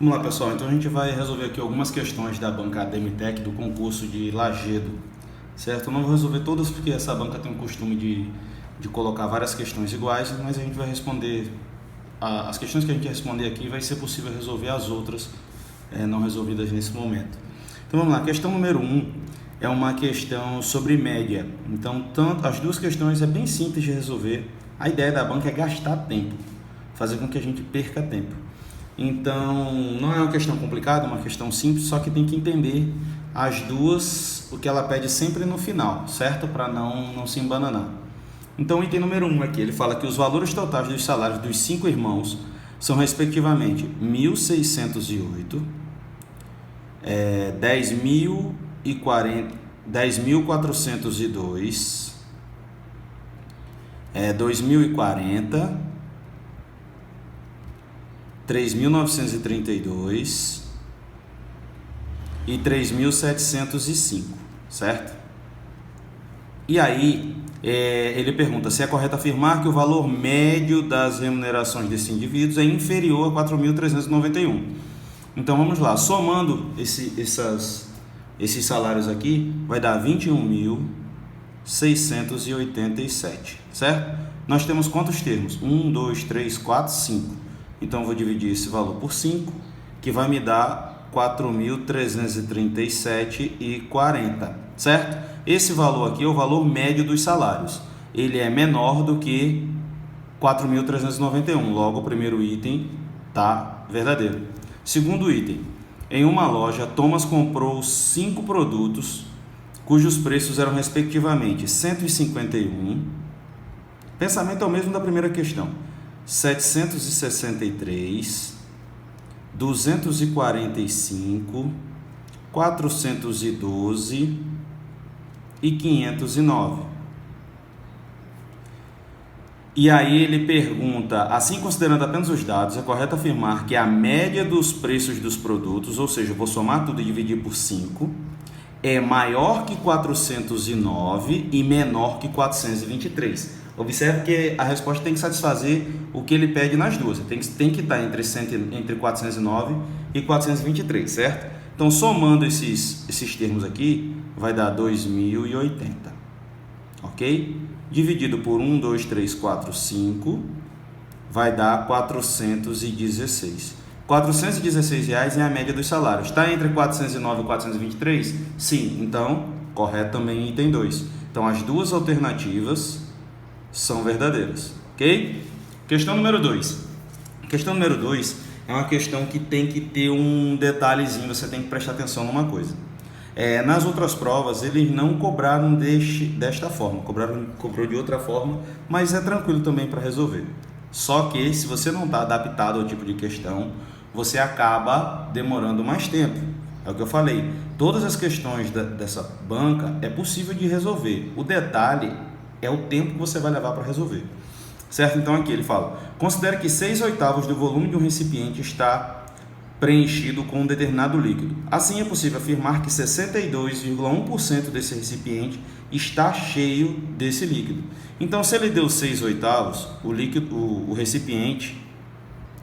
Vamos lá, pessoal. Então a gente vai resolver aqui algumas questões da banca Ademtec do concurso de Lagedo, certo? Eu não vou resolver todas porque essa banca tem o costume de colocar várias questões iguais, mas a gente vai responder as questões que a gente responder aqui, vai ser possível resolver as outras não resolvidas nesse momento. Então vamos lá, questão número 1 é uma questão sobre média. Então as duas questões é bem simples de resolver. A ideia da banca é gastar tempo, fazer com que a gente perca tempo. Então, não é uma questão complicada, é uma questão simples, só que tem que entender as duas, o que ela pede sempre no final, certo? Para não se embananar. Então, o item número 1 aqui, ele fala que os valores totais dos salários dos 5 irmãos são, respectivamente, 1.608, 10.402, 2.040, 3.932 e 3.705, certo? E aí, ele pergunta se é correto afirmar que o valor médio das remunerações desses indivíduos é inferior a 4.391. Então, vamos lá, somando esses salários aqui, vai dar 21.687, certo? Nós temos quantos termos? 1, 2, 3, 4, 5. Então, eu vou dividir esse valor por 5, que vai me dar 4.337,40, certo? Esse valor aqui é o valor médio dos salários. Ele é menor do que 4.391, logo o primeiro item está verdadeiro. Segundo item, em uma loja, Thomas comprou 5 produtos, cujos preços eram respectivamente 151, pensamento é o mesmo da primeira questão, 763, 245, 412 e 509. E aí ele pergunta, assim considerando apenas os dados, é correto afirmar que a média dos preços dos produtos, ou seja, eu vou somar tudo e dividir por 5, é maior que 409 e menor que 423. Observe que a resposta tem que satisfazer o que ele pede nas duas. Tem que estar entre 409 e 423, certo? Então, somando esses termos aqui, vai dar 2.080, ok? Dividido por 1, 2, 3, 4, 5, vai dar 416. R$416 é a média dos salários. Está entre 409 e 423? Sim, então, correto também item 2. Então, as duas alternativas são verdadeiras, ok? Questão número 2. Questão número 2 é uma questão que tem que ter um detalhezinho, você tem que prestar atenção numa coisa. Nas outras provas, eles não cobraram desta forma, cobrou de outra forma, mas é tranquilo também para resolver. Só que, se você não está adaptado ao tipo de questão, você acaba demorando mais tempo. É o que eu falei, todas as questões dessa banca é possível de resolver. O detalhe é o tempo que você vai levar para resolver, certo? Então aqui ele fala, considere que 6/8 do volume de um recipiente está preenchido com um determinado líquido. Assim é possível afirmar que 62,1% desse recipiente está cheio desse líquido. Então, se ele deu 6/8, o recipiente,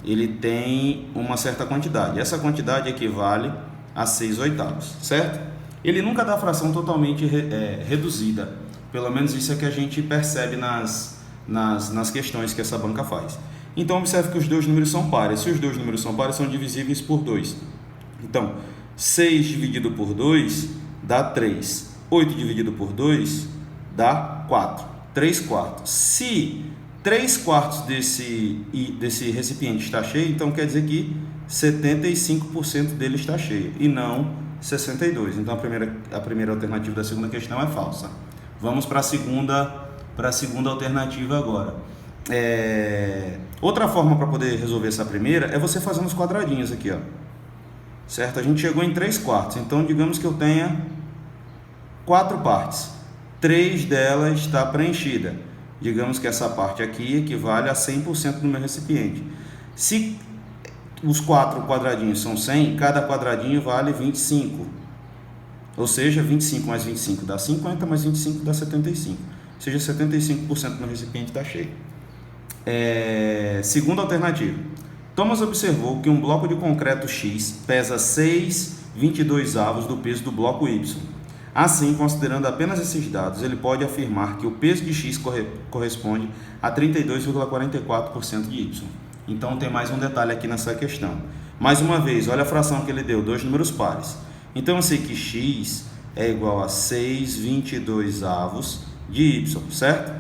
ele tem uma certa quantidade. Essa quantidade equivale a 6/8, certo? Ele nunca dá fração totalmente reduzida. Pelo menos isso é que a gente percebe nas questões que essa banca faz. Então, observe que os dois números são pares. Se os dois números são pares, são divisíveis por 2. Então, 6 dividido por 2 dá 3. 8 dividido por 2 dá 4. 3/4. Se 3/4 desse recipiente está cheio, então quer dizer que 75% dele está cheio e não 62%. Então, a primeira alternativa da segunda questão é falsa. Vamos para a segunda alternativa agora. Outra forma para poder resolver essa primeira é você fazendo os quadradinhos aqui, ó. Certo? A gente chegou em 3/4, então digamos que eu tenha 4 partes. 3 delas está preenchida. Digamos que essa parte aqui equivale a 100% do meu recipiente. Se os 4 quadradinhos são 100, cada quadradinho vale 25. Ou seja, 25 mais 25 dá 50, mais 25 dá 75. Ou seja, 75% do meu recipiente está cheio. Segunda alternativa. Thomas observou que um bloco de concreto X pesa 6,22 do peso do bloco Y. Assim, considerando apenas esses dados, ele pode afirmar que o peso de X corresponde a 32,44% de Y. Então, tem mais um detalhe aqui nessa questão. Mais uma vez, olha a fração que ele deu, dois números pares. Então, eu sei que X é igual a 6,22 de Y, certo?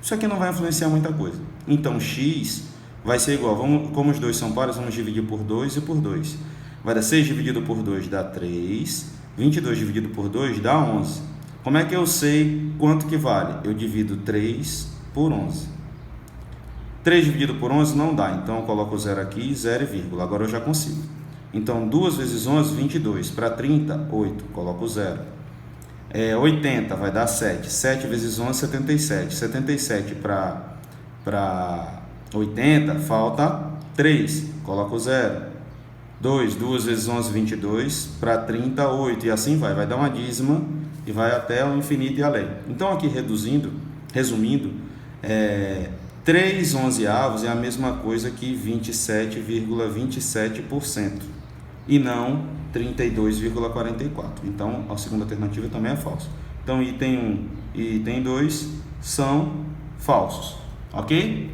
Isso aqui não vai influenciar muita coisa. Então, X vai ser igual, como os dois são pares, vamos dividir por 2 e por 2. Vai dar 6 dividido por 2 dá 3, 22 dividido por 2 dá 11. Como é que eu sei quanto que vale? Eu divido 3 por 11. 3 dividido por 11 não dá, então eu coloco 0 aqui, 0 e vírgula, agora eu já consigo. Então, 2 vezes 11, 22. Para 30, 8, coloco 0. 80 vai dar 7. 7 vezes 11, 77. 77 para 80, falta 3, coloco 0. 2 vezes 11, 22. Para 30, 8. E assim vai dar uma dízima e vai até o infinito e além. Então, aqui resumindo, 3 onzeavos é a mesma coisa que 27,27% e não 32,44%. Então, a segunda alternativa também é falsa. Então, item 1 e item 2 são falsos, ok?